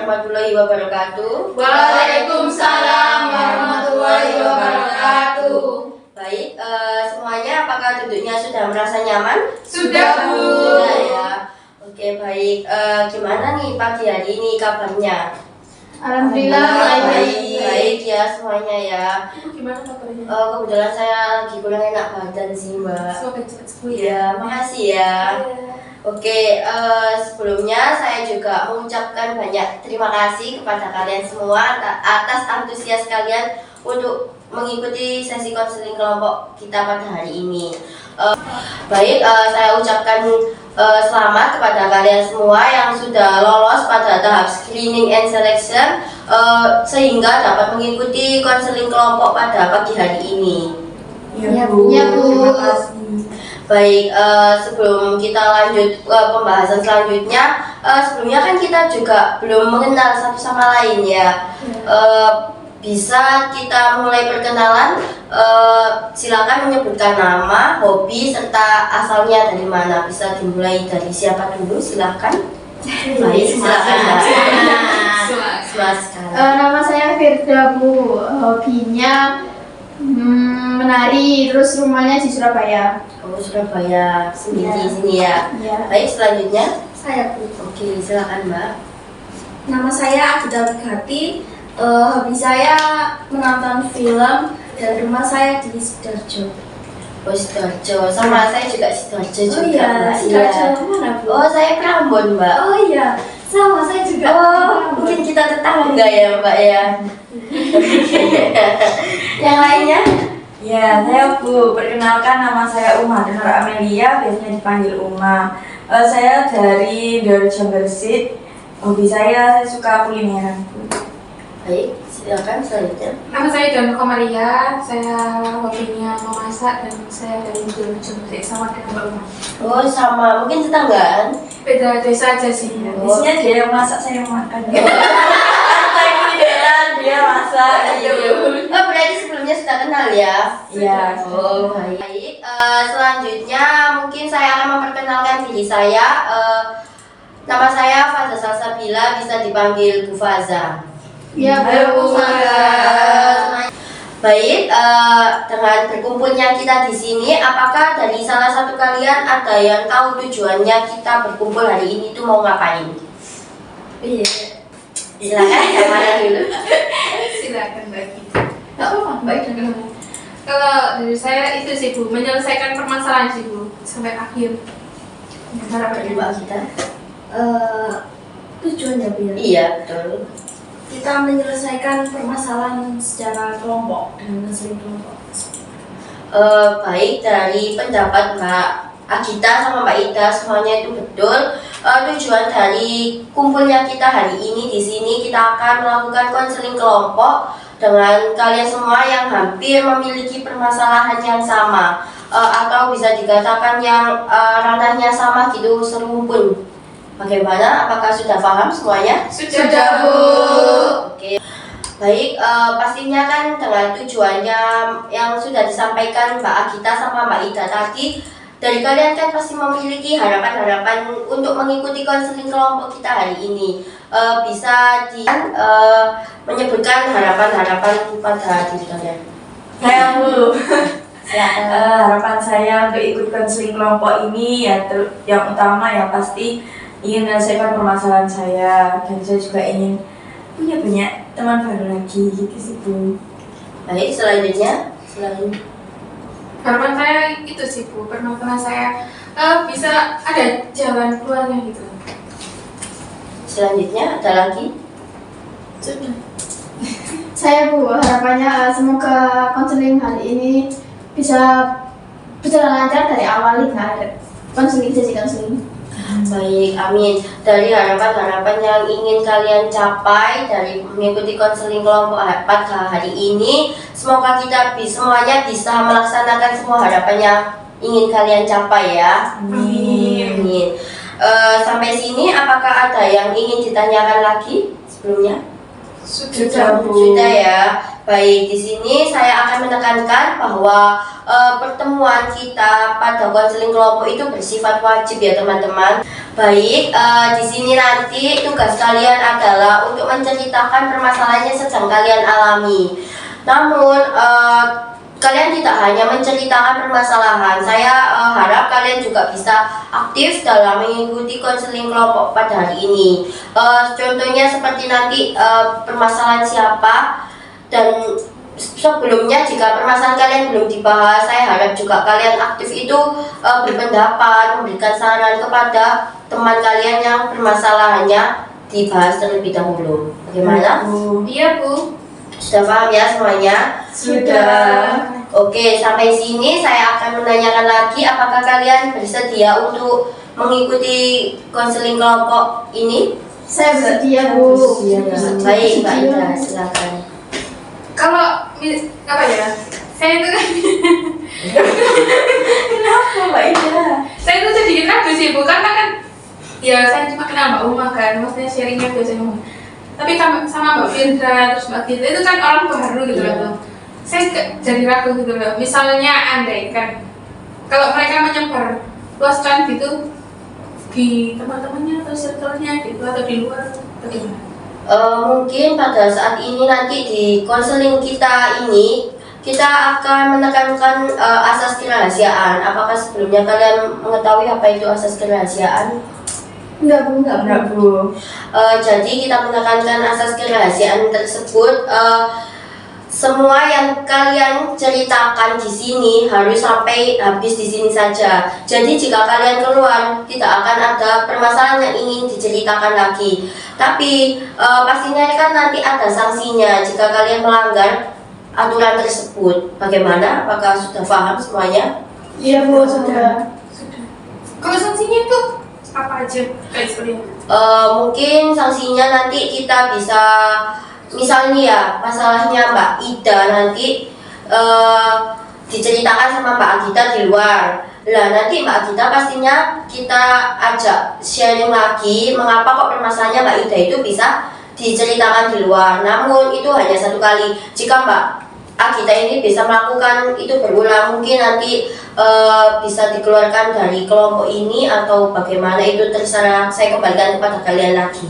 warahmatullahi wabarakatuh. Waalaikumsalam warahmatullahi wabarakatuh. Baik, semuanya apakah duduknya sudah merasa nyaman? Sudah, Bu. Sudah ya. Oke, baik. Gimana nih pagi hari ini kabarnya? Alhamdulillah Baik ya semuanya ya. Gimana kabarnya? Kebetulan saya lagi kurang enak badan sih, Mbak. Semoga cepat sembuh ya. Ya, makasih ya. Oke, sebelumnya saya juga mengucapkan banyak terima kasih kepada kalian semua atas antusias kalian untuk mengikuti sesi konseling kelompok kita pada hari ini. Baik, saya ucapkan selamat kepada kalian semua yang sudah lolos pada tahap screening and selection sehingga dapat mengikuti konseling kelompok pada pagi hari ini. Ya, Bu. Terima kasih. Baik, sebelum kita lanjut ke pembahasan selanjutnya, sebelumnya kan kita juga belum mengenal satu sama lain ya. Bisa kita mulai perkenalan, silakan menyebutkan nama, hobi, serta asalnya dari mana. Bisa dimulai dari siapa dulu, silakan. Baik, silakan. Nama saya Firda, Bu. Hobinya menari, terus rumahnya di Surabaya. Oh, Surabaya, sendiri sini ya. Ya. Baik, selanjutnya. Saya, Bu. Oke, silakan Mbak. Nama saya Adita Bigati. Hobi saya menonton film dan rumah saya di Sidoarjo. Oh, Sidoarjo. Sama saya juga Sidoarjo juga. Mbak. Sidoarjo mana, Bu? Oh, saya Prambon, Mbak. Oh iya, sama saya juga. Oh, mungkin kita tetangga ya, Mbak ya. Yang lainnya? Ya, saya Bu. Perkenalkan, nama saya Uma Nur Amelia, biasanya dipanggil Uma. Saya dari Sidoarjo Bersit. Hobi saya suka kulineran, Bu. Baik, silakan selanjutnya. Nama saya Don Komaria. Saya hobinya memasak dan saya dari Sidoarjo sama dengan Mbak Uma. Oh, sama. Mungkin tetanggaan. Beda desa aja sih. Biasanya dia yang masak, saya yang makan. Saya kulineran, dia masak. Oh, berarti sebelumnya sudah kenal ya? Iya. Oh, baik. Baik, selanjutnya mungkin saya akan memperkenalkan diri saya. Nama saya Faza Salsabila, bisa dipanggil Bu Faza. Ya, Halo, Bu. Baik, dengan berkumpulnya kita di sini, apakah dari salah satu kalian ada yang tahu tujuannya kita berkumpul hari ini tuh mau ngapain? Iya. Silakan, yang mana dulu? Silakan Mbak Gita. Nggak apa-apa, baik dengan kamu. Kalau dari saya itu sih Bu, menyelesaikan permasalahan sih Bu sampai akhir. Dari Harapannya. Mbak Gita? Tujuannya, Bu ya? Iya, betul. Kita menyelesaikan permasalahan secara kelompok dengan konseling kelompok. Baik, dari pendapat Mbak Agita sama Mbak Ida semuanya itu betul. Tujuan dari kumpulnya kita hari ini di sini, kita akan melakukan konseling kelompok dengan kalian semua yang hampir memiliki permasalahan yang sama, atau bisa dikatakan yang ranahnya sama gitu, serumpun. Bagaimana? Apakah sudah paham semuanya? Sudah Bu. Oke. Baik, pastinya kan dengan tujuannya yang sudah disampaikan Mbak Agita sama Mbak Ida tadi, dari kalian kan pasti memiliki harapan-harapan untuk mengikuti konseling kelompok kita hari ini. Bisa menyebutkan harapan-harapan pada diri kalian. Saya Bu. Silakan. Harapan saya untuk ikut konseling kelompok ini ya yang utama ya pasti ingin menyelesaikan permasalahan saya, dan saya juga ingin punya banyak teman baru lagi gitu sih Bu. Baik, selanjutnya selain Harapan saya itu sih Bu, pernah saya bisa ada jalan keluarnya gitu. selanjutnya ada lagi? Sudah. Saya Bu, harapannya semoga konseling hari ini bisa berjalan lancar dari awal hingga akhir sesi konseling. Baik, amin. Dari harapan-harapan yang ingin kalian capai dari mengikuti konseling kelompok pada hari ini, semoga kita semuanya bisa melaksanakan semua harapan yang ingin kalian capai ya. Amin. Sampai sini apakah ada yang ingin ditanyakan lagi sebelumnya? Sudah Bu. Sudah ya. Baik, di sini saya akan menekankan bahwa pertemuan kita pada konseling kelompok itu bersifat wajib ya teman-teman. Baik, di sini nanti tugas kalian adalah untuk menceritakan permasalahan yang sedang kalian alami. Namun kalian tidak hanya menceritakan permasalahan. Saya harap kalian juga bisa aktif dalam mengikuti konseling kelompok pada hari ini. Contohnya seperti nanti permasalahan siapa. Dan sebelumnya jika permasalahan kalian belum dibahas, saya harap juga kalian aktif itu berpendapat, memberikan saran kepada teman kalian yang permasalahannya dibahas terlebih dahulu. Bagaimana? Iya, Bu. Sudah paham ya semuanya? Sudah. Oke, sampai sini saya akan menanyakan lagi, apakah kalian bersedia untuk mengikuti konseling kelompok ini? Saya bersedia, Bu. Baik, Mbak Ida, silakan. Kalau apa ya? Saya itu kan Kenapa Mbak Ida? saya itu sedikit ragu sih, Bu, karena kan ya saya cuma kenal Mbak Uma kan, maksudnya sharingnya biasanya ngomong. Tapi sama Mbak Findra, terus Mbak Findra itu kan orang baru gitu loh, Bu. Saya jadi ragu gitu loh. Misalnya andai kan kalau mereka menyebar luaskan gitu di teman-temannya atau circle-nya gitu atau di luar, bagaimana? Mungkin pada saat ini nanti di konseling kita ini kita akan menekankan asas kerahasiaan. Apakah sebelumnya kalian mengetahui apa itu asas kerahasiaan? Enggak, Bu. Enggak, Bu. Jadi kita menekankan asas kerahasiaan tersebut. Semua yang kalian ceritakan di sini harus sampai habis di sini saja. Jadi jika kalian keluar, tidak akan ada permasalahan yang ingin diceritakan lagi. Tapi pastinya kan nanti ada sanksinya jika kalian melanggar aturan tersebut. Bagaimana? Apakah sudah paham semuanya? Iya, Bu, sudah. Kalau sanksinya itu apa aja? Kayak seperti apa? Mungkin sanksinya nanti kita bisa, misalnya ya masalahnya Mbak Ida nanti diceritakan sama Mbak Agita di luar. Lah nanti Mbak Agita pastinya kita ajak sharing lagi mengapa kok permasalahannya Mbak Ida itu bisa diceritakan di luar. Namun itu hanya satu kali. Jika Mbak Agita ini bisa melakukan itu berulang, mungkin nanti bisa dikeluarkan dari kelompok ini atau bagaimana, itu terserah, saya kembalikan kepada kalian lagi.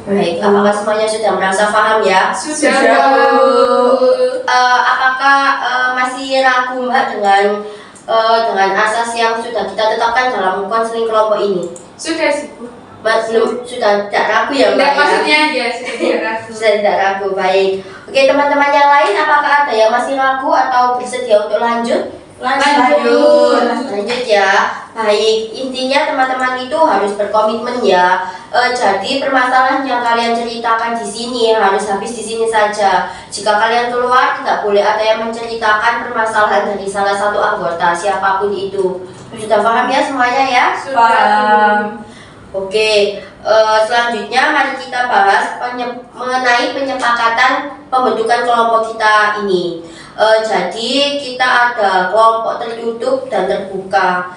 Baik, apakah semuanya sudah merasa paham ya? Sudah, Bu. Apakah masih ragu Mbak dengan asas yang sudah kita tetapkan dalam konseling kelompok ini? Sudah sih, Bu. Mas belum, sudah tidak ragu ya Mbak? Enggak, Ya? maksudnya ya sudah tidak ragu. Sudah tidak ragu, baik. Oke, teman-teman yang lain apakah ada yang masih ragu atau bersedia untuk lanjut? Lanjut ya. Baik, intinya teman-teman itu harus berkomitmen ya. Jadi permasalahan yang kalian ceritakan di sini harus habis di sini saja. Jika kalian keluar, tidak boleh ada yang menceritakan permasalahan dari salah satu anggota siapapun itu. Sudah paham ya semuanya ya? Paham. Oke, selanjutnya mari kita bahas mengenai penyepakatan pembentukan kelompok kita ini. Jadi kita ada kelompok tertutup dan terbuka.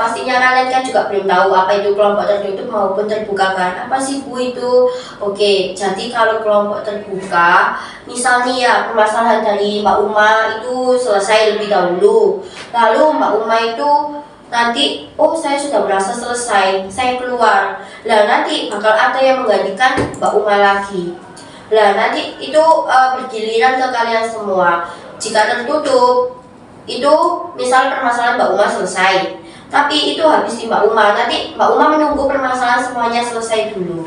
Pastinya kalian kan juga belum tahu apa itu kelompok tertutup maupun terbuka kan? Apa sih Bu itu? Oke, jadi kalau kelompok terbuka, misalnya ya permasalahan dari Mbak Uma itu selesai lebih dahulu. Lalu Mbak Uma itu nanti, oh saya sudah merasa selesai, saya keluar. Lah nanti bakal ada yang menggantikan Mbak Uma lagi. Lah nanti itu bergiliran ke kalian semua. Jika tertutup, itu misal permasalahan Mbak Uma selesai, tapi itu habis di Mbak Uma. Nanti Mbak Uma menunggu permasalahan semuanya selesai dulu.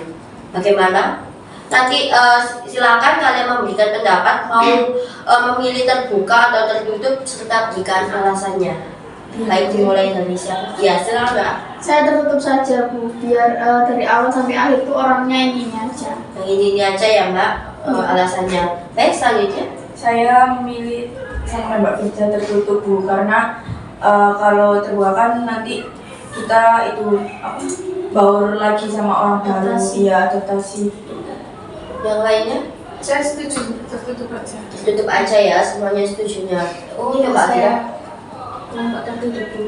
Bagaimana? Nanti silakan kalian memberikan pendapat mau memilih terbuka atau tertutup serta berikan alasannya. Baik, dimulai dari siapa? Ya, silakan Mbak. Saya tertutup saja, Bu, biar dari awal sampai akhir itu orangnya ini aja. Yang ini aja ya Mbak, alasannya. Baik, selanjutnya. Saya memilih sama Mbak Fitja tertutup, Bu, karena kalau terbuka kan nanti kita itu apa, baur lagi sama orang baru, ya adaptasi. Yang lainnya? Saya setuju, tertutup aja. Tertutup aja ya, semuanya setujunya. Oh, ya Mbak Fira. Kelompok tertutup, Bu.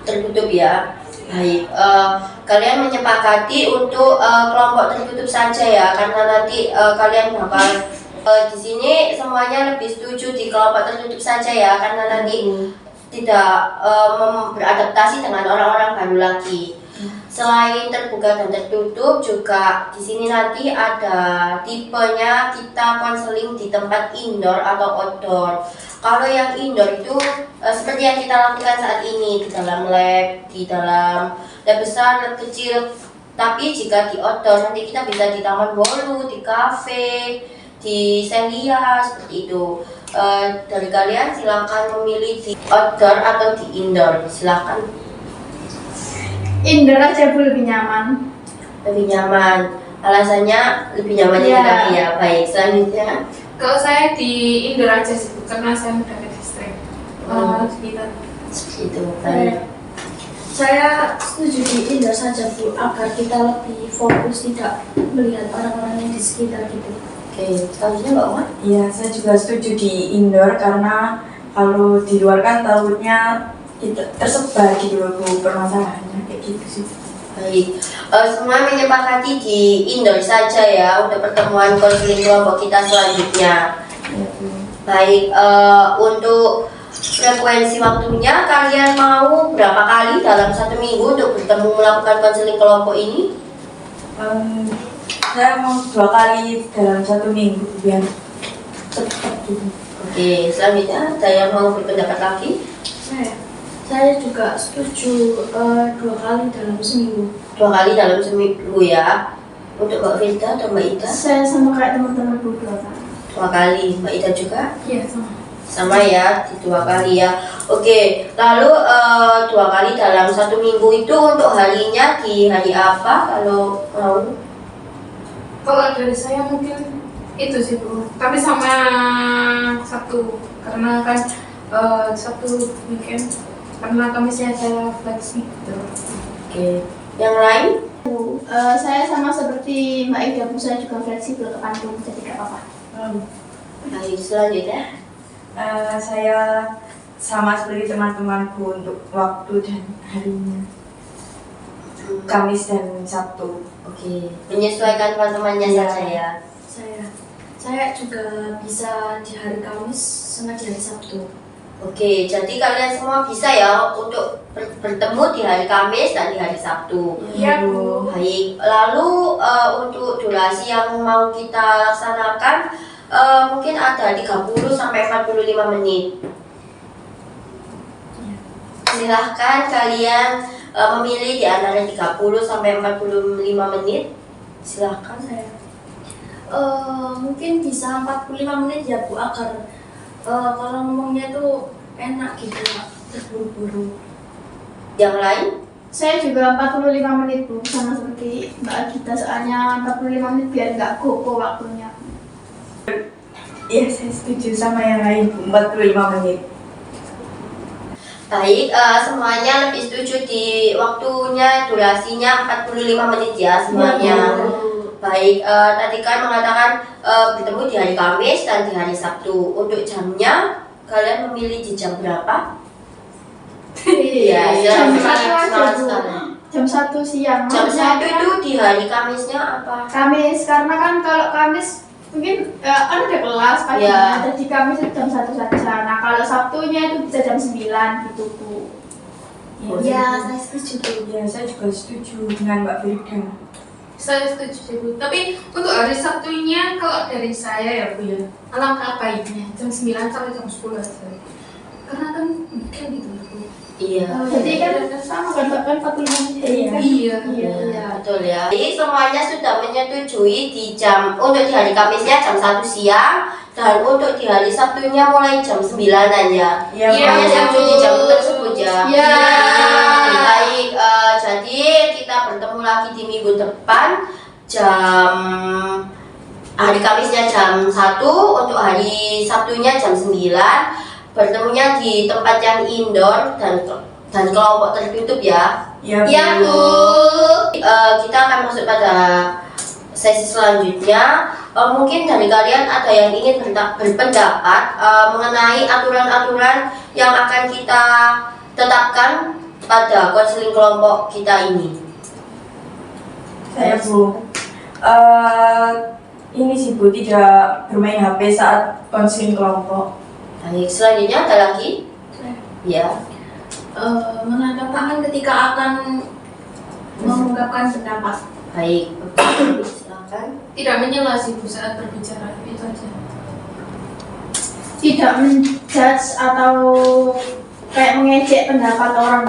Tertutup ya. Baik, kalian menyepakati untuk kelompok tertutup saja ya, karena nanti kalian bakal Di sini semuanya lebih setuju di kelompok tertutup saja ya, karena nanti tidak beradaptasi dengan orang-orang baru lagi. Selain terbuka dan tertutup, juga di sini nanti ada tipenya kita konseling di tempat indoor atau outdoor. Kalau yang indoor itu seperti yang kita lakukan saat ini, di dalam lab, di dalam lab besar, lab kecil. Tapi jika di outdoor nanti kita bisa di taman bolu, di kafe, di Celia, seperti itu. Dari kalian silakan memilih di outdoor atau di indoor. Silakan. Indoor aja Bu, lebih nyaman. Lebih nyaman. Alasannya lebih nyamannya Iya. kita ya. Baik, selanjutnya. Kalau saya di indoor aja sih, Bu, karena saya mudah ke distrik. Sekitar. Seperti itu. Baik. Saya setuju di indoor saja Bu, agar kita lebih fokus tidak melihat orang-orang yang di sekitar gitu. Oke, selanjutnya Mbak Uma. Iya, saya juga setuju di indoor karena kalau di luar kan takutnya tersebar gitu loh Bu, permasalahannya kayak gitu sih. Baik, semua menyepakati di indoor saja ya untuk pertemuan konseling kelompok kita selanjutnya. Iya Bu. Baik, untuk frekuensi waktunya kalian mau berapa kali dalam 1 minggu untuk bertemu melakukan konseling kelompok ini? Saya mau 2 kali dalam 1 minggu biar cepat gitu. Oke, selanjutnya ada yang mau berpendapat lagi? Saya juga setuju 2 kali dalam seminggu. 2 kali dalam seminggu ya. Untuk Mbak Firda atau Mbak Ida? Saya sama kayak teman-teman Bu, 2 kali. 2 kali. Mbak Ida juga? Iya, sama. Sama ya, di 2 kali ya. Oke, lalu 2 kali dalam 1 minggu itu untuk harinya di hari apa kalau mau? Kalau dari saya mungkin itu sih Bu, tapi sama Sabtu, karena kan Sabtu weekend, karena Kamisnya saya fleksi gitu. Oke, yang lain? Saya sama seperti Mbak Ida Bu, saya juga fleksibel ke Bandung, jadi gak apa-apa. Baik, selanjutnya. Saya sama seperti teman-temanku untuk waktu dan harinya, Kamis dan Sabtu. Oke, menyesuaikan teman-temannya Iya. saja ya. Saya juga bisa di hari Kamis sama di hari Sabtu. Oke, jadi kalian semua bisa ya untuk bertemu di hari Kamis dan di hari Sabtu. Iya Bu. Baik, lalu untuk durasi yang mau kita laksanakan mungkin ada 30 sampai 45 menit. Silahkan kalian memilih di antara 30 sampai 45 menit. Silahkan saya. Mungkin bisa 45 menit ya Bu, agar kalau ngomongnya tuh enak gitu, nggak terburu-buru. Yang lain? Saya juga 45 menit Bu, sama seperti Mbak Gita, soalnya 45 menit biar nggak koko waktunya. Iya, saya setuju sama yang lain Bu, 45 menit. Baik, semuanya lebih setuju di waktunya, durasinya 45 menit ya semuanya. Baik, tadi kan mengatakan bertemu di hari Kamis dan di hari Sabtu. Untuk jamnya, kalian memilih di jam berapa? Iya, Jam semangat 1 aja semangat Bu. sekali. Jam 1 siang. Jam Maksudnya 1 itu di hari Kamisnya apa? Kamis, karena kan kalau Kamis mungkin kan ada kelas pagi, Ya. jadi Kamis itu jam 1 saja. Nah kalau Sabtunya itu bisa jam 9 gitu Bu. Ya, saya setuju Bu. Ya, saya juga setuju dengan Mbak Firda. Saya setuju sih Bu, tapi untuk hari Sabtunya kalau dari saya ya Bu ya, alangkah baiknya jam 9 sampai jam 10 aja. Karena kan weekend gitu Bu. Iya. Jadi kan sama kan bahkan 45 menit. Iya. Iya. Iya. Betul ya. Jadi semuanya sudah menyetujui di jam untuk di hari Kamisnya jam 1 siang dan untuk di hari Sabtunya mulai jam 9-an ya. Iya, Semuanya Bu. setuju di jam tersebut ya. Iya. Baik, jadi kita bertemu lagi di minggu depan jam hari Kamisnya jam 1, untuk hari Sabtunya jam 9. Bertemunya di tempat yang indoor dan kelompok tertutup ya. Iya, Bu. Iya Bu. Kita akan masuk pada sesi selanjutnya. Mungkin dari kalian ada yang ingin berpendapat mengenai aturan-aturan yang akan kita tetapkan pada konseling kelompok kita ini. Saya Bu, ini sih Bu, tidak bermain HP saat konseling kelompok. Baik, selanjutnya ada lagi? Ya. Menandatangani ketika akan mengungkapkan pendapat. Baik, silakan. Tidak menyela sih Bu saat berbicara, itu aja. Tidak menjudge atau kayak mengejek pendapat orang.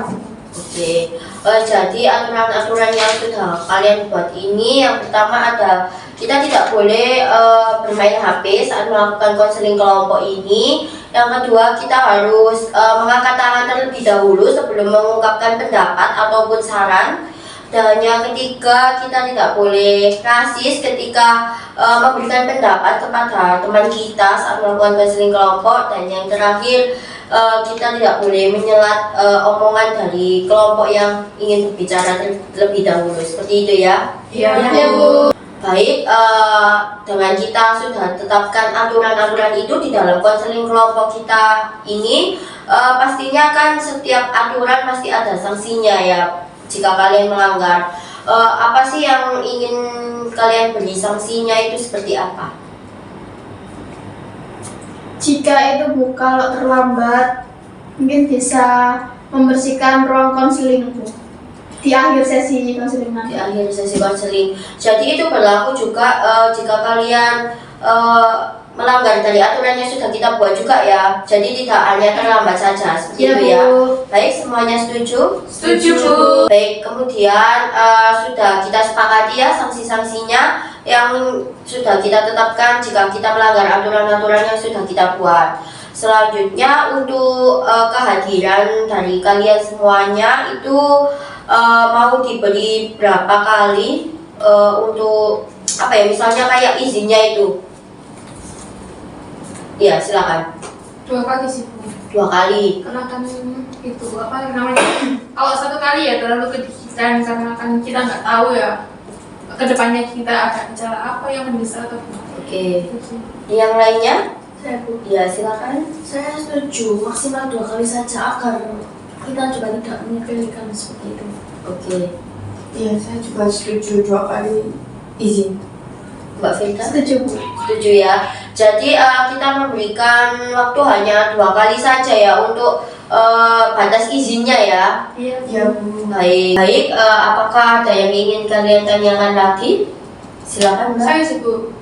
Oke, jadi aturan-aturan yang sudah kalian buat ini, yang pertama ada kita tidak boleh bermain HP saat melakukan konseling kelompok ini. Yang kedua, kita harus mengangkat tangan terlebih dahulu sebelum mengungkapkan pendapat ataupun saran. Dan yang ketiga, kita tidak boleh rasis ketika memberikan pendapat kepada teman kita saat melakukan konseling kelompok. Dan yang terakhir, kita tidak boleh menyelat omongan dari kelompok yang ingin berbicara terlebih dahulu. Seperti itu ya. Iya. Bu. Baik, dengan kita sudah tetapkan aturan-aturan itu di dalam konseling kelompok kita ini, pastinya kan setiap aturan pasti ada sanksinya ya jika kalian melanggar. Apa sih yang ingin kalian beri sanksinya itu seperti apa? Jika itu Bu, kalau terlambat mungkin bisa membersihkan ruang konseling Bu di akhir sesi konseling Di nanti. akhir sesi konseling. Jadi itu berlaku juga jika kalian melanggar dari aturan yang sudah kita buat juga ya. Jadi tidak hanya terlambat saja seperti Iya, itu ya. Bu. Baik, semuanya setuju? Setuju Bu. Baik, kemudian sudah kita sepakati ya sanksi-sanksinya yang sudah kita tetapkan jika kita melanggar aturan-aturan yang sudah kita buat. Selanjutnya untuk kehadiran dari kalian semuanya itu mau diberi berapa kali untuk apa ya, misalnya kayak izinnya itu. Ya, silakan. 2 kali sih Bu. 2 kali. Karena kan itu apa namanya, kalau 1 kali ya terlalu kedikitan karena kan kita nggak tahu ya kedepannya kita akan bicara apa yang mendesak atau bukan. Oke. Yang lainnya? Saya Bu. Ya, silakan. Saya setuju maksimal 2 kali saja agar kita juga tidak menyepelekan seperti itu. Oke. Iya, saya juga setuju 2 kali izin. Mbak Firda? Setuju Bu. Setuju ya. Jadi kita memberikan waktu hanya 2 kali saja ya untuk batas izinnya ya. Iya Bu. Baik. Apakah ada yang ingin kalian tanyakan lagi? Silakan Mbak. Saya sih Bu,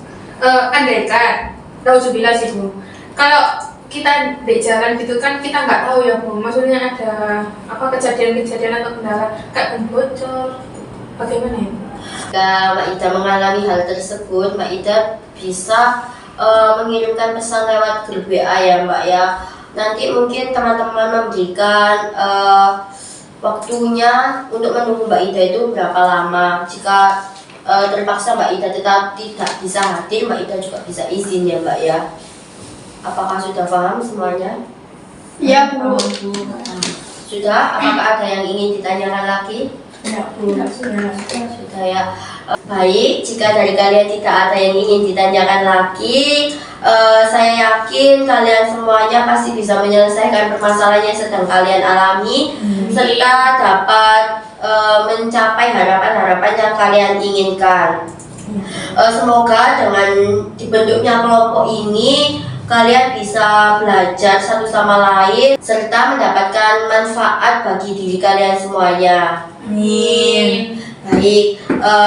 andaikan, nauzubillah sih Bu, kalau kita di jalan gitu kan kita nggak tahu ya Bu, maksudnya ada apa kejadian-kejadian atau kendala kayak bocor, bagaimana ya Bu? Jika Mbak Ida mengalami hal tersebut, Mbak Ida bisa mengirimkan pesan lewat grup WA ya Mbak ya. Nanti mungkin teman-teman memberikan waktunya untuk menunggu Mbak Ida itu berapa lama. Jika terpaksa Mbak Ida tetap tidak bisa hadir, Mbak Ida juga bisa izin ya Mbak ya. Apakah sudah paham semuanya? Iya Bu. Sudah? Apakah ada yang ingin ditanyakan lagi? Ya Bu. Sudah ya. Baik, jika dari kalian tidak ada yang ingin ditanyakan lagi, saya yakin kalian semuanya pasti bisa menyelesaikan permasalahan yang sedang kalian alami, serta dapat mencapai harapan-harapan yang kalian inginkan. Semoga dengan dibentuknya kelompok ini kalian bisa belajar satu sama lain serta mendapatkan manfaat bagi diri kalian semuanya. Amin. Baik,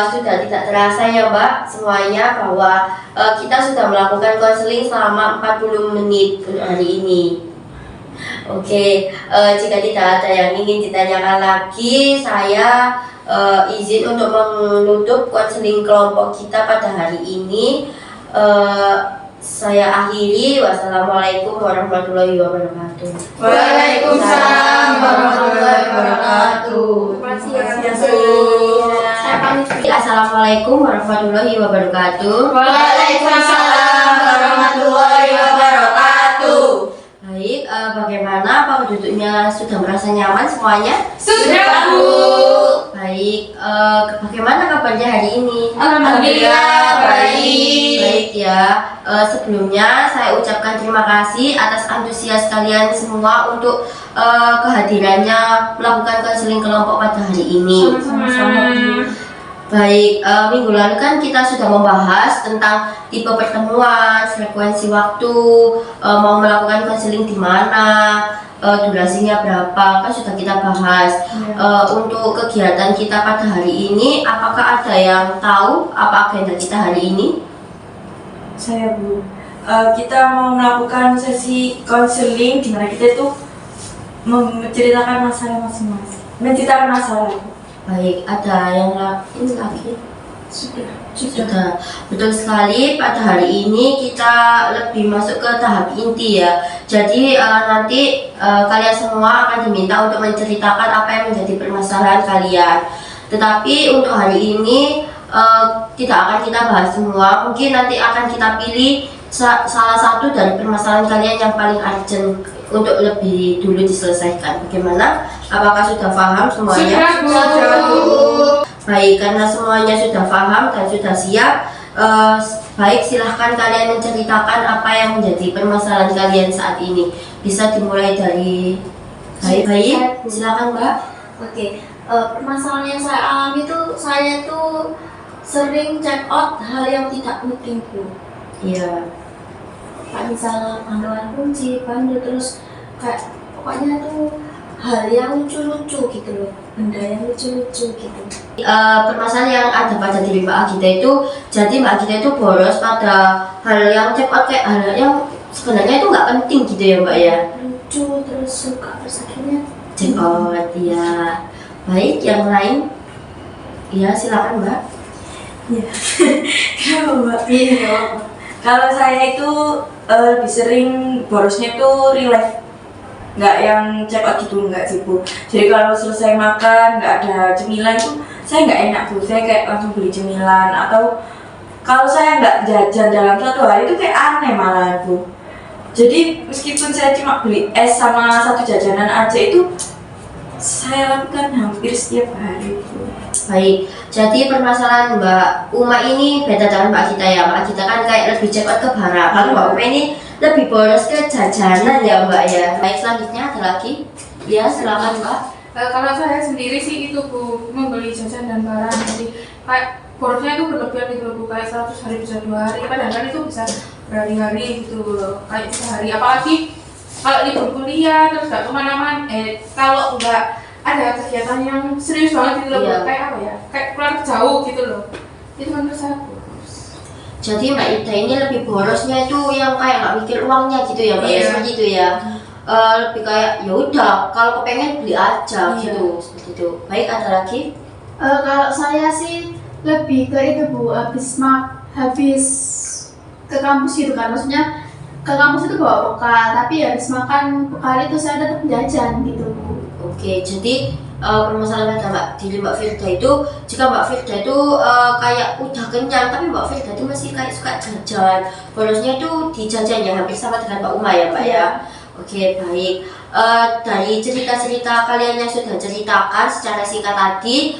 sudah tidak terasa ya Mbak semuanya bahwa kita sudah melakukan konseling selama 40 menit untuk hari ini. Oke, jika tidak ada yang ingin ditanyakan lagi, saya izin untuk menutup konseling kelompok kita pada hari ini. Saya akhiri. Wassalamualaikum warahmatullahi wabarakatuh. Waalaikumsalam warahmatullahi wabarakatuh. Assalamualaikum warahmatullahi wabarakatuh. Waalaikumsalam warahmatullahi wabarakatuh. Baik, bagaimana Pak duduknya, sudah merasa nyaman semuanya? Sudah Bu. Baik, bagaimana kabarnya hari ini? Alhamdulillah baik. Baik ya, sebelumnya saya ucapkan terima kasih atas antusias kalian semua untuk kehadirannya melakukan konseling kelompok pada hari ini. Sama-sama. Baik, minggu lalu kan kita sudah membahas tentang tipe pertemuan, frekuensi waktu, mau melakukan konseling di mana, durasinya berapa, kan sudah kita bahas. Untuk kegiatan kita pada hari ini, apakah ada yang tahu apa agenda kita hari ini? Saya Bu, kita mau melakukan sesi konseling di mana kita itu menceritakan masalah masing-masing, menceritakan masalah. Baik, ada yang lain lagi? Sudah. Betul sekali, pada hari ini kita lebih masuk ke tahap inti ya. Jadi nanti kalian semua akan diminta untuk menceritakan apa yang menjadi permasalahan kalian. Tetapi untuk hari ini tidak akan kita bahas semua. Mungkin nanti akan kita pilih salah satu dari permasalahan kalian yang paling urgent untuk lebih dulu diselesaikan. Bagaimana? Apakah sudah paham semuanya? Sudah, Bu. Baik, karena semuanya sudah paham dan sudah siap, baik silahkan kalian menceritakan apa yang menjadi permasalahan kalian saat ini. Bisa dimulai dari baik, silakan Mbak. Oke, permasalahan yang saya alami itu saya tuh sering check out hal yang tidak penting Bu. Iya. Kayak misal panduan kunci, pandu terus kayak pokoknya tuh hal yang lucu-lucu gitu loh, benda yang lucu-lucu gitu. Permasalahan yang ada pada diri Mbak Agita itu, jadi Mbak Agita itu boros pada hal yang check out, kayak hal yang sebenarnya itu nggak penting gitu ya Mbak ya. Lucu terus suka terus akhirnya Check out ya. Baik, yang lain? Iya, silakan Mbak. Kenapa Mbak? Kalau saya itu lebih sering borosnya itu relax, nggak yang check out gitu, nggak sih Bu. Jadi kalau selesai makan nggak ada cemilan itu saya nggak enak Bu, saya kayak langsung beli cemilan. Atau kalau saya nggak jajan dalam satu hari itu kayak aneh malah Bu. Jadi meskipun saya cuma beli es sama satu jajanan aja itu saya lakukan hampir setiap hari Bu. Baik, jadi permasalahan Mbak Uma ini beda dengan Mbak Agita ya. Mbak Agita kan kayak lebih cepat ke barang. Kalau Mbak Uma ini lebih boros ke jajanan ya Mbak ya. Baik, selanjutnya ada lagi? Ya, silakan Mbak. Kalau saya sendiri sih itu Bu, membeli jajan dan barang. Jadi kayak borosnya itu berlebihan gitu loh Bu, kayak 100 hari bisa 2 hari. Padahal kan itu bisa berhari-hari gitu loh, kayak sehari. Apalagi kalau libur kuliah terus gak kemana-mana, kalau nggak ada kegiatan yang serius banget gitu loh, Iya. kayak apa ya, kayak keluar jauh gitu loh, itu menurut saya boros. Jadi Mbak Ida ini lebih borosnya itu yang kayak nggak mikir uangnya gitu ya Mbak ya, Iya. seperti itu ya. Lebih kayak ya udah kalau kepengen beli aja Iya. gitu, seperti itu. Baik, ada lagi? Kalau saya sih lebih ke itu Bu, habis ke kampus gitu kan, maksudnya ke kampus itu bawa bekal, tapi habis makan bekal itu saya tetap jajan gitu Bu. Oke, jadi permasalahan pada diri Mbak Firda itu, jika Mbak Firda itu kayak udah kenyang, tapi Mbak Firda itu masih kayak suka jajan. Borosnya itu di jajannya hampir sama dengan Mbak Uma ya Mbak ya. Oke, baik. Dari cerita-cerita kalian yang sudah ceritakan secara singkat tadi,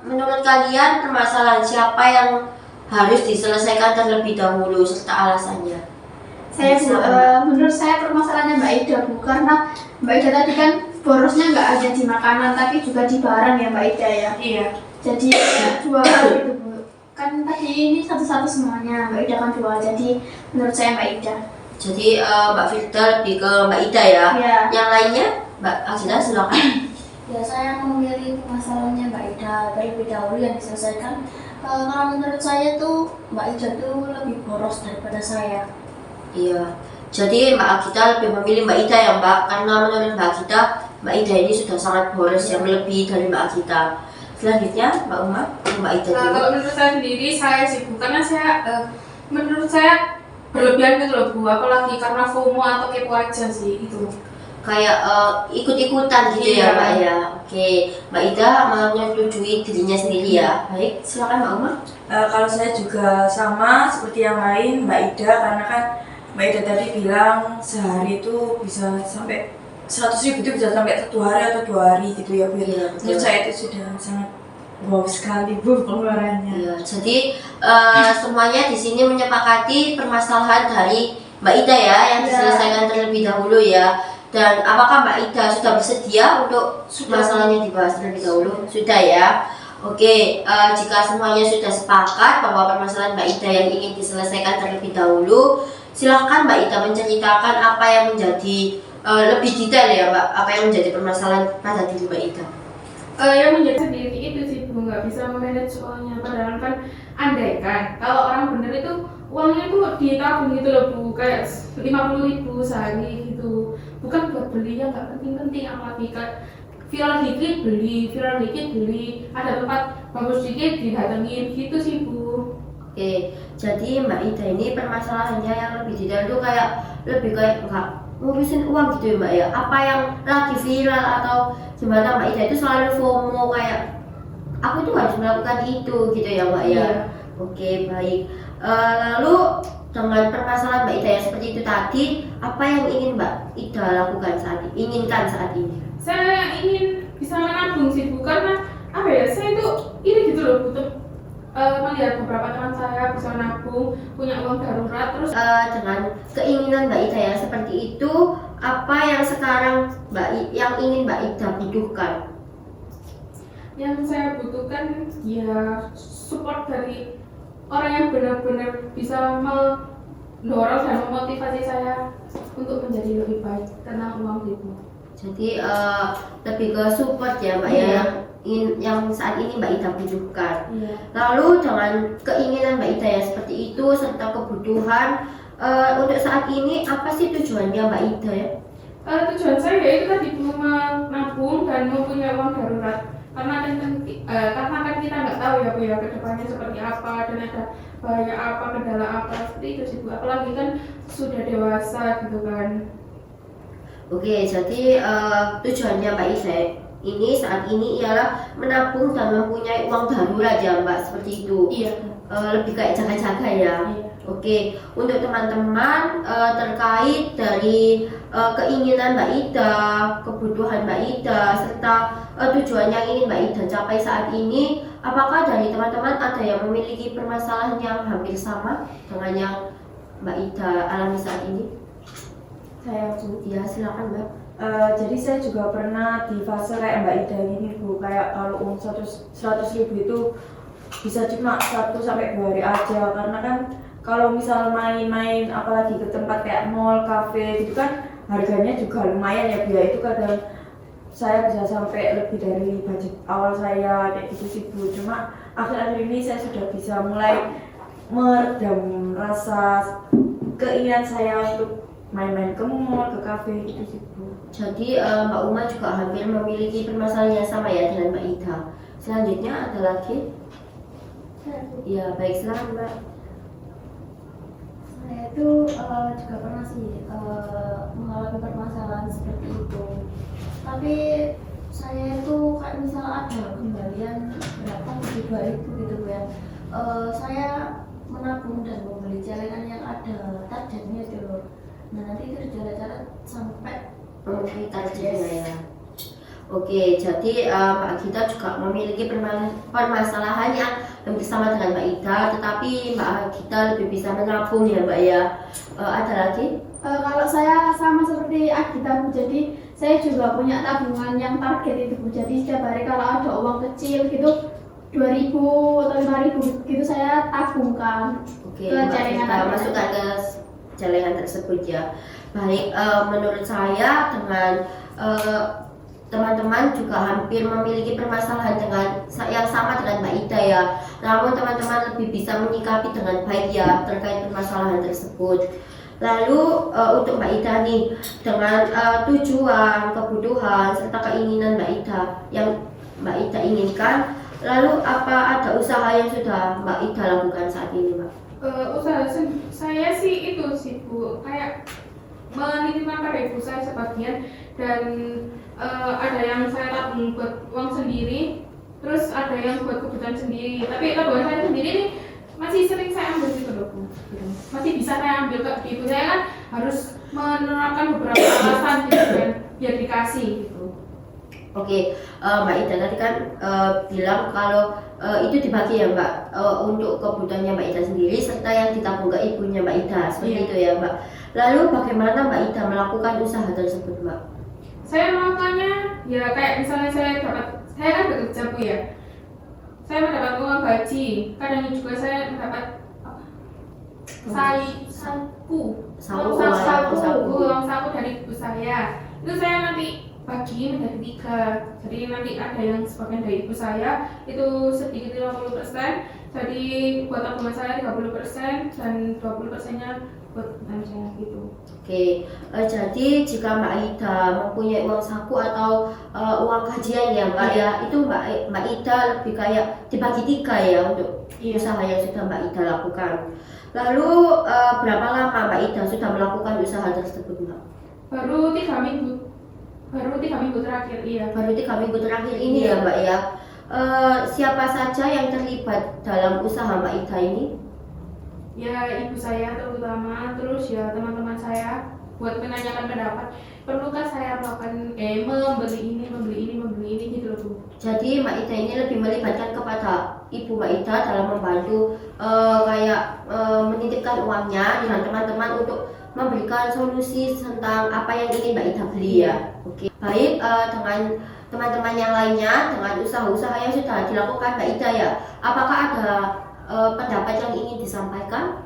menurut kalian permasalahan siapa yang harus diselesaikan terlebih dahulu serta alasannya? Menurut saya permasalahannya Mbak Ida Bu, karena Mbak Ida tadi kan borosnya nggak hanya di makanan tapi juga di barang ya Mbak Ida ya. Iya. Jadi dua hal itu Bu. Kan tadi ini satu-satu semuanya Mbak Ida kan dua, jadi menurut saya Mbak Ida. Jadi Mbak Firda lebih ke Mbak Ida ya. Iya. Yang lainnya Mbak Agita silakan. ya saya memilih masalahnya Mbak Ida terlebih dahulu yang diselesaikan. Kalau menurut saya tuh Mbak Ida tuh lebih boros daripada saya. Iya. Jadi Mbak Agita lebih memilih Mbak Ida ya Mbak, karena menurut Mbak Agita, Mbak Ida ini sudah sangat boros yang melebihi dari Mbak Agita. Selanjutnya Mbak Uma, Mbak Ida Nah, dulu. kalau menurut saya sendiri saya sibuk karena saya menurut saya berlebihan gitu loh Bu, apalagi karena FOMO atau kepo aja sih itu. Kayak ikut-ikutan gitu Iya. ya Mbak ya. Oke, Mbak Ida menyetujui dirinya sendiri ya. Baik, silakan Mbak Uma. Kalau saya juga sama seperti yang lain Mbak Ida, karena kan Mbak Ida tadi bilang sehari itu bisa sampai 100.000 itu bisa sampai 1 hari atau 2 hari gitu ya Bu. Iya, betul. Menurut saya itu sudah sangat wow sekali Bu pengeluarannya. Iya, jadi semuanya di sini menyepakati permasalahan dari Mbak Ida ya yang diselesaikan terlebih dahulu ya. Dan apakah Mbak Ida sudah bersedia untuk masalahnya dibahas terlebih dahulu? Sudah ya. Oke, jika semuanya sudah sepakat bahwa permasalahan Mbak Ida yang ingin diselesaikan terlebih dahulu, silahkan Mbak Ida menceritakan apa yang menjadi lebih detail ya Mbak, apa yang menjadi permasalahan pada diri Mbak Ida. Yang menjadi sendiri itu sih Bu, nggak bisa memanage uangnya. Padahal kan andaikan kalau orang bener itu uangnya itu ditabung gitu loh Bu, kayak 50.000 sehari gitu, bukan buat beli yang nggak penting-penting, apalagi kayak viral dikit beli, ada tempat bagus dikit didatengin gitu sih Bu. Oke, jadi Mbak Ida ini permasalahannya yang lebih detail itu lebih kayak nggak ngurusin uang gitu ya Mbak ya. Apa yang lagi viral atau gimana Mbak Ida itu selalu FOMO kayak aku tuh harus melakukan itu gitu ya Mbak ya. Iya. Oke, baik. Lalu dengan permasalahan Mbak Ida yang seperti itu tadi, apa yang ingin Mbak Ida lakukan inginkan saat ini? Saya ingin bisa menabung sih Bu, karena apa ya, saya itu ini gitu loh butuh melihat beberapa teman saya bisa menabung, punya uang darurat, terus Dengan keinginan Mbak Ida yang seperti itu, apa yang sekarang yang ingin Mbak Ida butuhkan? yang saya butuhkan ya support dari orang yang benar-benar bisa mendorong dan memotivasi saya untuk menjadi lebih baik tentang uang itu. Jadi lebih ke support ya Mbak Iya. ya, yang saat ini Mbak Ida butuhkan. Iya. Lalu dengan keinginan Mbak Ida yang seperti itu serta kebutuhan, untuk saat ini apa sih tujuannya Mbak Ida ya? Tujuan saya itu tadi menabung dan mempunyai uang darurat, karena kan kita nggak tahu ya Bu ya kedepannya seperti apa dan ada bahaya apa, kendala apa, seperti itu sih Bu. Apalagi kan sudah dewasa gitu kan. Oke, jadi tujuannya Mbak Ida ini saat ini ialah menabung dan mempunyai uang darurat ya Mbak, seperti itu. Iya. Lebih kayak jaga-jaga ya. Iya. Oke, untuk teman-teman terkait dari keinginan Mbak Ida, kebutuhan Mbak Ida, serta tujuan yang ingin Mbak Ida capai saat ini, apakah dari teman-teman ada yang memiliki permasalahan yang hampir sama dengan yang Mbak Ida alami saat ini? Saya Bu. Ya, silakan Mbak. Jadi saya juga pernah di fase kayak Mbak Ida ini Bu, kayak kalau uang 100.000 itu bisa cuma 1 sampai 2 hari aja, karena kan kalau misal main-main apalagi ke tempat kayak mall, cafe gitu kan harganya juga lumayan ya Bu ya, itu kadang saya bisa sampai lebih dari budget awal saya kayak gitu sih Bu. Cuma akhir-akhir ini saya sudah bisa mulai meredam rasa keinginan saya untuk main-main ke mall, ke cafe gitu sih Bu. Jadi Mbak Uma juga hampir memiliki permasalahan yang sama ya dengan Mbak Ida. Selanjutnya ada lagi? Ya, baik, silakan Mbak. Saya itu juga pernah sih mengalami permasalahan seperti itu. Tapi saya itu kayak misal ada kembalian berapa di 2.000 gitu Bu ya. Saya menabung dan membeli celengan yang ada targetnya itu loh. Nah nanti itu jalan-jalan sampai Targetnya ya. Oke, jadi Mbak Gita juga memiliki permasalahan yang hampir sama dengan Mbak Ida, tetapi Mbak Gita lebih bisa menabung ya Mbak ya. Ada lagi? Kalau saya sama seperti Agita Bu, jadi saya juga punya tabungan yang target itu Bu. Jadi setiap hari kalau ada uang kecil gitu 2.000 atau 5.000 gitu saya tabungkan Oke, ke Mbak jaringan Gita tabungan. masukkan ke jaringan tersebut ya. Baik, menurut saya dengan teman-teman juga hampir memiliki permasalahan yang sama dengan Mbak Ida ya. Namun teman-teman lebih bisa menyikapi dengan baik ya terkait permasalahan tersebut. Lalu untuk Mbak Ida nih, dengan tujuan, kebutuhan, serta keinginan Mbak Ida yang Mbak Ida inginkan, lalu apa ada usaha yang sudah Mbak Ida lakukan saat ini Mbak? Usaha saya sih itu sih Bu, kayak menitipkan pada ibu saya sebagian, dan ada yang saya tabung buat uang sendiri, terus ada yang buat kebutuhan sendiri. Tapi tabungan saya sendiri ini masih sering saya ambil gitu loh Bu, gitu. Masih bisa saya ambil ke ibu saya, kan harus menerapkan beberapa alasan gitu kan biar dikasih gitu. Oke, Mbak Ida tadi kan bilang kalau itu dibagi ya Mbak, untuk kebutuhannya Mbak Ida sendiri serta yang ditabung ke ibunya Mbak Ida, seperti Iya. itu ya Mbak. Lalu bagaimana Mbak Ida melakukan usaha tersebut Mbak? Saya melakukannya ya kayak misalnya saya kan bekerja Bu ya, saya mendapat uang gaji, kadang juga saya mendapat apa? Saku uang saku dari ibu saya. Itu saya nanti bagi menjadi 3. Jadi nanti ada yang sebagian dari ibu saya itu sedikit 50%, jadi buat tabungan saya 30% dan 20%-nya buat tabungan saya gitu. Oke, jadi jika Mbak Ida mempunyai uang saku atau uang gajian ya Mbak ya, itu Mbak Ida lebih kayak dibagi 3 ya untuk usaha yang sudah Mbak Ida lakukan. Lalu berapa lama Mbak Ida sudah melakukan usaha tersebut Mbak? Baru 3 minggu. Baru 3 minggu terakhir, iya. Baru 3 minggu terakhir ini ya Mbak ya. Siapa saja yang terlibat dalam usaha Mbak Ida ini? Ya ibu saya terutama, terus ya teman-teman saya buat menanyakan pendapat, perlukah saya melakukan membeli ini gitu loh Bu. Jadi Mbak Ida ini lebih melibatkan kepada ibu Mbak Ida dalam membantu menitipkan uangnya dengan teman-teman untuk memberikan solusi tentang apa yang ingin Mbak Ida beli ya. Oke. Baik, dengan teman-teman yang lainnya, dengan usaha-usaha yang sudah dilakukan Mbak Ida ya, apakah ada pendapat yang ingin disampaikan?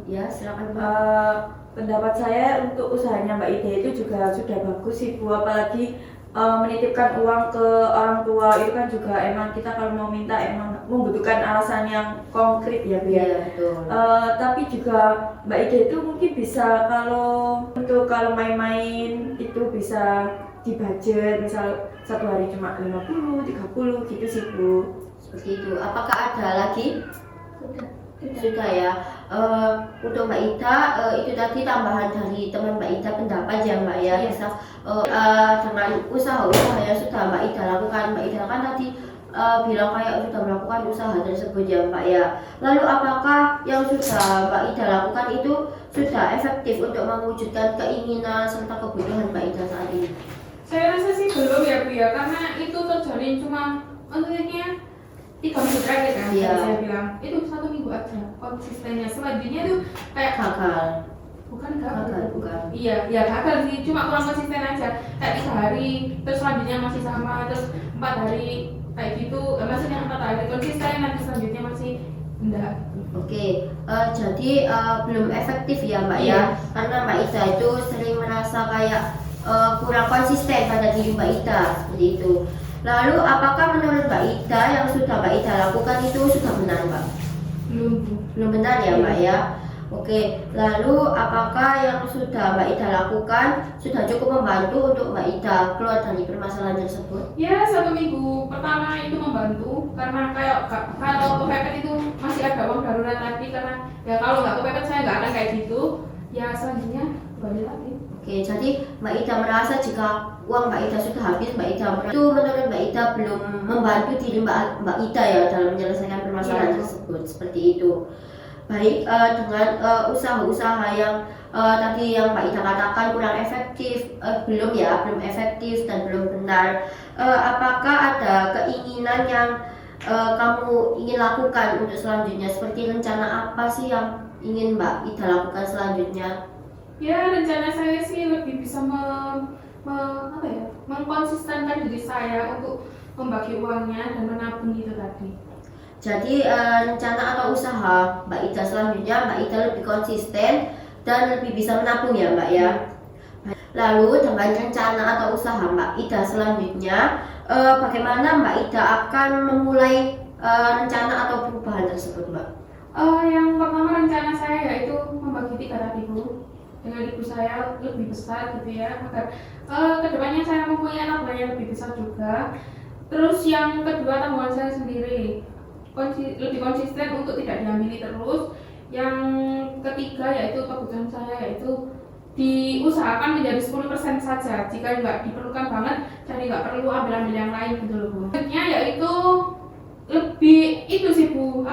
Ya, silakan Bu. Pendapat saya untuk usahanya Mbak Ida itu juga sudah bagus sih Bu, apalagi menitipkan uang ke orang tua itu kan juga emang kita kalau mau minta emang membutuhkan alasan yang konkret ya Bu ya. Iya, betul. Tapi juga Mbak Ida itu mungkin bisa kalau main-main itu bisa dibudget, misal satu hari cuma 50, 30 gitu sih Bu. Seperti itu. Apakah ada lagi? Sudah ya. Untuk Mbak Ida itu tadi tambahan dari teman Mbak Ida pendapat ya Mbak ya. Bisa dengan usaha-usaha yang sudah Mbak Ida lakukan. Mbak Ida kan tadi bilang kayak sudah melakukan usaha tersebut ya Mbak ya. Lalu apakah yang sudah Mbak Ida lakukan itu sudah efektif untuk mewujudkan keinginan serta kebutuhan Mbak Ida saat ini? Saya rasa sih belum ya Bu ya, karena itu terjalin cuma untuknya 3 minggu terakhir kan. Iya. Saya bilang itu 1 minggu aja konsistennya, selanjutnya tuh kayak Gagal. bukan gagal. Bukan. Iya, ya gagal sih, cuma kurang konsisten aja. Kayak 3 hari, terus selanjutnya masih sama, terus 4 hari kayak gitu. Maksudnya 4 hari konsisten, nanti selanjutnya masih enggak. Oke, jadi belum efektif ya Mbak Iya. ya, karena Mbak Ida itu sering merasa kayak kurang konsisten pada diri Mbak Ida seperti itu. Lalu apakah menurut Mbak Ida yang sudah Mbak Ida lakukan itu sudah benar Mbak? Belum Bu. Belum benar ya Mbak ya. Oke, lalu apakah yang sudah Mbak Ida lakukan sudah cukup membantu untuk Mbak Ida keluar dari permasalahan tersebut? Ya 1 minggu pertama itu membantu, karena kayak kalau kepepet itu masih ada uang darurat tadi, karena ya kalau nggak kepepet saya nggak akan kayak gitu. Ya selanjutnya balik lagi. Oke, jadi Mbak Ida merasa jika uang Mbak Ida sudah habis, Mbak Ida itu menurut Mbak Ida belum membantu diri Mbak Ida ya dalam menyelesaikan permasalahan tersebut, seperti itu. Baik, dengan usaha-usaha yang tadi yang Mbak Ida katakan kurang efektif, belum efektif dan belum benar. Apakah ada keinginan yang kamu ingin lakukan untuk selanjutnya? Seperti rencana apa sih yang ingin Mbak Ida lakukan selanjutnya? Ya rencana saya sih lebih bisa mengkonsistenkan diri saya untuk membagi uangnya dan menabung gitu tadi. Jadi rencana atau usaha Mbak Ida selanjutnya, Mbak Ida lebih konsisten dan lebih bisa menabung ya Mbak ya. Lalu dengan rencana atau usaha Mbak Ida selanjutnya, bagaimana Mbak Ida akan memulai rencana atau perubahan tersebut Mbak? Yang pertama rencana saya yaitu membagi 3 tadi Bu, dengan ibu saya lebih besar gitu ya, agar kedepannya saya mempunyai anak yang lebih besar juga. Terus yang kedua tabungan saya sendiri lebih konsisten untuk tidak diambil terus. Yang ketiga yaitu kebutuhan saya, yaitu diusahakan menjadi 10% saja jika nggak diperlukan banget, jadi nggak perlu ambil yang lain gitu loh Bu. Selanjutnya yaitu lebih itu sih Bu,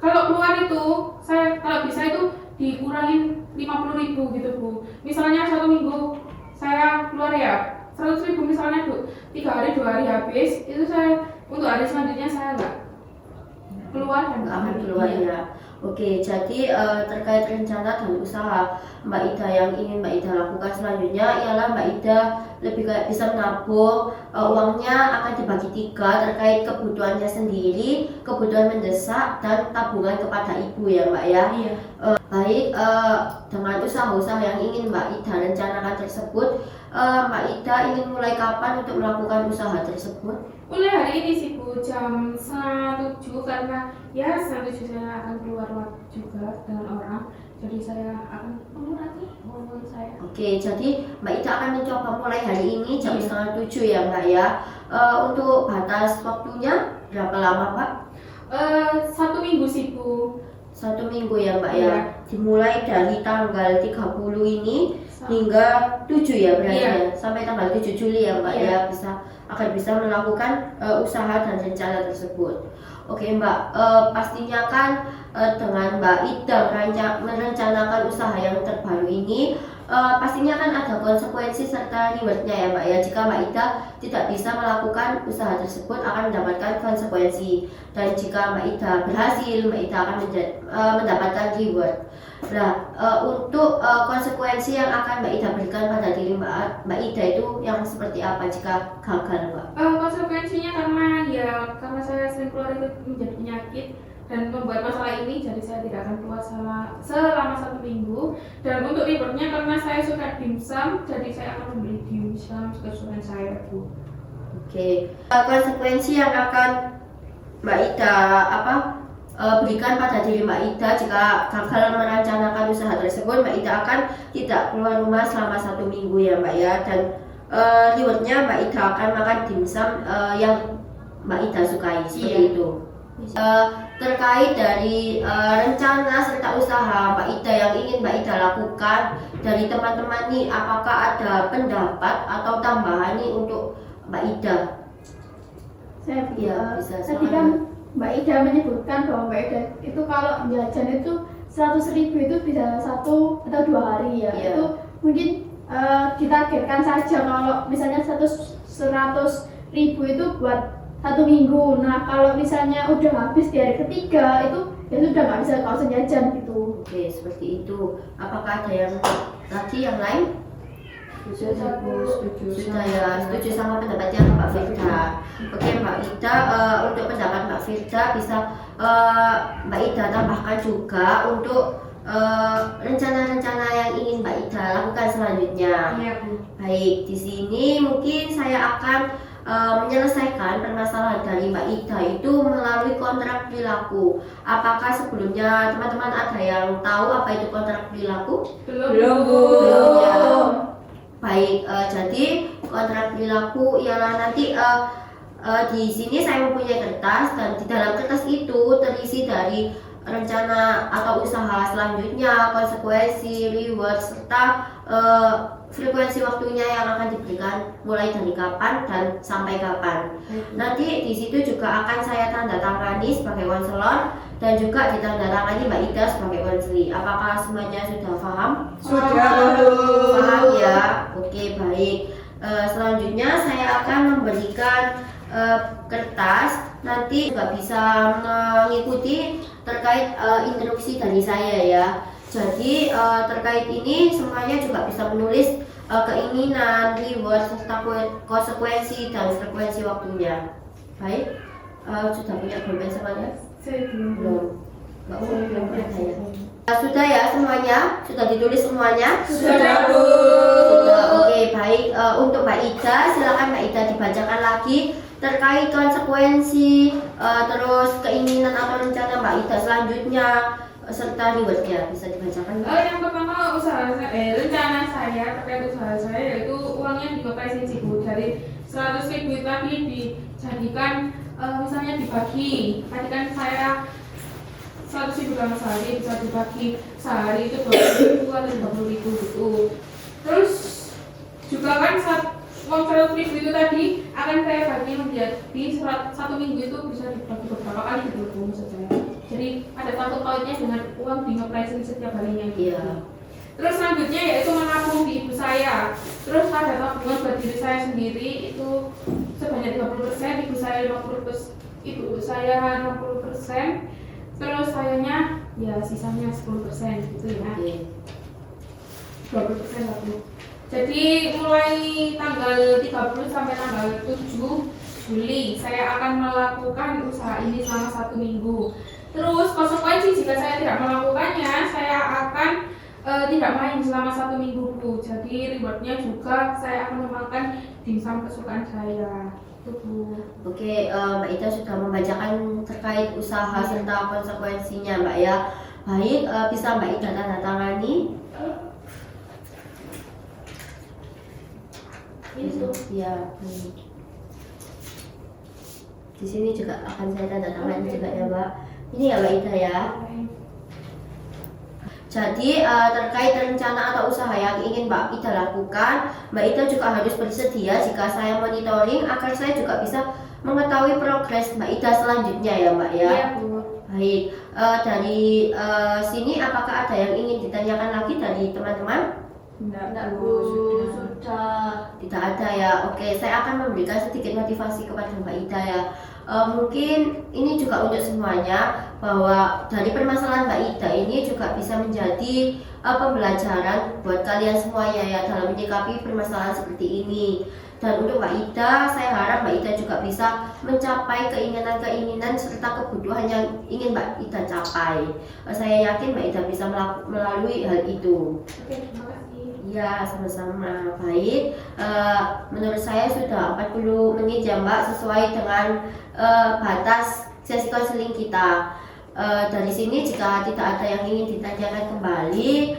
kalau keluar itu saya kalau bisa itu dikurangin 50.000 gitu Bu. Misalnya 1 minggu saya keluar ya 100.000 misalnya Bu, 3 hari 2 hari habis, itu saya untuk hari selanjutnya saya nggak keluar dan nggak akan keluar ya. Oke, jadi terkait rencana dan usaha Mbak Ida yang ingin Mbak Ida lakukan selanjutnya ialah Mbak Ida lebih kayak bisa menabung, uangnya akan dibagi 3 terkait kebutuhannya sendiri, kebutuhan mendesak, dan tabungan kepada ibu ya Mbak ya. Iya. Baik, dengan usaha-usaha yang ingin Mbak Ida rencanakan tersebut, Mbak Ida ingin mulai kapan untuk melakukan usaha tersebut? Mulai hari ini sih Bu, jam 7 karena ya 7 saya akan keluar juga dengan orang, jadi saya akan mengurangi mobil saya. Oke, jadi Mbak Ida akan mencoba mulai hari ini jam setengah 7 ya Mbak ya. Untuk batas waktunya berapa lama Pak? 1 minggu sih Bu. 1 minggu ya Mbak ya. Iya. Dimulai dari tanggal 30 ini hingga 7 ya berarti Iya. ya. Sampai tanggal 7 Juli ya Mbak Iya. ya akan bisa melakukan usaha dan rencana tersebut. Oke Mbak, pastinya kan dengan Mbak Ida merencanakan usaha yang terbaru ini, pastinya kan ada konsekuensi serta rewardnya ya Mbak ya. Jika Mbak Ida tidak bisa melakukan usaha tersebut akan mendapatkan konsekuensi, dan jika Mbak Ida berhasil, Mbak Ida akan mendapatkan reward. Nah, untuk konsekuensi yang akan Mbak Ida berikan pada diri Mbak Ida itu yang seperti apa jika gagal Mbak? Konsekuensinya karena saya sering keluar itu menjadi penyakit dan membuat masalah ini, jadi saya tidak akan keluar selama 1 minggu. Dan untuk rewardnya karena saya suka dimsum, jadi saya akan membeli dimsum kesukaan saya Bu. Oke, konsekuensi yang akan Mbak Ida berikan pada diri Mbak Ida jika gagal merencanakan usaha tersebut, Mbak Ida akan tidak keluar rumah selama 1 minggu ya Mbak ya. Dan rewardnya Mbak Ida akan makan dimsum yang Mbak Ida sukai seperti itu. Terkait dari rencana serta usaha Mbak Ida yang ingin Mbak Ida lakukan, dari teman-teman nih apakah ada pendapat atau tambahan nih untuk Mbak Ida? Saya Iya, bisa tadi kan Mbak Ida menyebutkan bahwa Mbak Ida itu kalau jajan itu 100.000 itu bisa 1 atau 2 hari ya. Iya. Itu mungkin ditargetkan saja kalau misalnya 100.000 itu buat 1 minggu. Nah kalau misalnya udah habis di hari ketiga itu ya sudah nggak bisa langsung jajan gitu. Oke, seperti itu. Apakah ada yang lagi yang lain? Sudah ya, setuju sama pendapatnya Mbak Firda. Oke Mbak Ida, untuk pendapat Mbak Firda bisa Mbak Ida tambahkan juga untuk rencana-rencana yang ingin Mbak Ida lakukan selanjutnya. Iya Bu. Baik, di sini mungkin saya akan menyelesaikan permasalahan dari Mbak Ida itu melalui kontrak perilaku. Apakah sebelumnya teman-teman ada yang tahu apa itu kontrak perilaku? Belum Bu. Belum ya. Baik, jadi kontrak perilaku ialah nanti di sini saya mempunyai kertas, dan di dalam kertas itu terisi dari rencana atau usaha selanjutnya, konsekuensi, reward, serta frekuensi waktunya yang akan diberikan mulai dari kapan dan sampai kapan. Nanti di situ juga akan saya tanda tangani sebagai konselor dan juga ditandatangani Mbak Ida sebagai konseli. Apakah semuanya sudah paham? Sudah Bu. Paham ya? Oke, baik. Selanjutnya saya akan memberikan kertas, nanti juga bisa mengikuti terkait instruksi dari saya ya. Jadi terkait ini semuanya juga bisa menulis keinginan, reward, serta konsekuensi dan frekuensi waktunya. Baik, sudah punya pulpen semuanya? Saya belum. Belum. Belum ada ya. Sudah ya semuanya? Sudah ditulis semuanya? Sudah Bu. Sudah. Oke, baik. Untuk Mbak Ida, silakan Mbak Ida dibacakan lagi terkait konsekuensi, terus keinginan atau rencana Mbak Ida selanjutnya, serta rewardnya. Bisa dibacakan? Yang pertama rencana saya terkait usaha saya yaitu uangnya dikopresin sih Bu, dari 100.000 tadi dijadikan misalnya dibagi. Tadi kan saya 100.000 dalam sehari bisa dibagi sehari itu 20.000 atau 50.000 gitu. Terus juga kan uang 100.000 itu tadi akan saya bagi menjadi 1 minggu itu bisa dibagi beberapa kali gitu Bu, maksud saya. Jadi ada satu pautnya dengan uang di ngepresin setiap harinya gitu. Iya. Terus selanjutnya yaitu menabung di ibu saya. Terus ada tabungan buat diri saya sendiri itu sebanyak 30%, ibu saya 50%, ibu saya 60%, terus sayanya ya sisanya 10% gitu ya. Oke. 20% lah Bu. Jadi mulai tanggal 30 sampai tanggal 7 Juli saya akan melakukan usaha ini selama 1 minggu. Terus konsekuensi jika saya tidak melakukannya, saya akan tidak main selama 1 minggu Bu. Jadi rewardnya juga saya akan memakan dimsum kesukaan saya. Itu Bu. Oke, Mbak Ida sudah membacakan terkait usaha serta konsekuensinya, Mbak ya. Baik, bisa Mbak Ida tanda tangani? Ini tuh. Ya. Di sini juga akan saya tanda tangan juga ya, Mbak. Ini ya, Mbak Ida ya. Jadi terkait rencana atau usaha yang ingin Mbak Ida lakukan, Mbak Ida juga harus bersedia jika saya monitoring agar saya juga bisa mengetahui progres Mbak Ida selanjutnya ya, Mbak ya. Iya Bu. Baik, dari sini apakah ada yang ingin ditanyakan lagi dari teman-teman? Enggak Bu, sudah. Tidak ada ya. Oke, saya akan memberikan sedikit motivasi kepada Mbak Ida ya. Mungkin ini juga untuk semuanya bahwa dari permasalahan Mbak Ida ini juga bisa menjadi pembelajaran buat kalian semuanya ya dalam menyikapi permasalahan seperti ini. Dan untuk Mbak Ida, saya harap Mbak Ida juga bisa mencapai keinginan-keinginan serta kebutuhan yang ingin Mbak Ida capai. Saya yakin Mbak Ida bisa melalui hal itu. Oke, terima kasih. Ya, sama-sama. Baik, menurut saya sudah 40 menit ya Mbak, sesuai dengan batas sesi konseling kita. Dari sini jika tidak ada yang ingin ditanyakan kembali,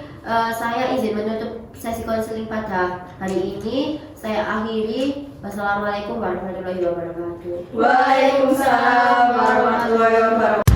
saya izin menutup sesi konseling pada hari ini. Saya akhiri. Wassalamualaikum warahmatullahi wabarakatuh. Waalaikumsalam warahmatullahi wabarakatuh.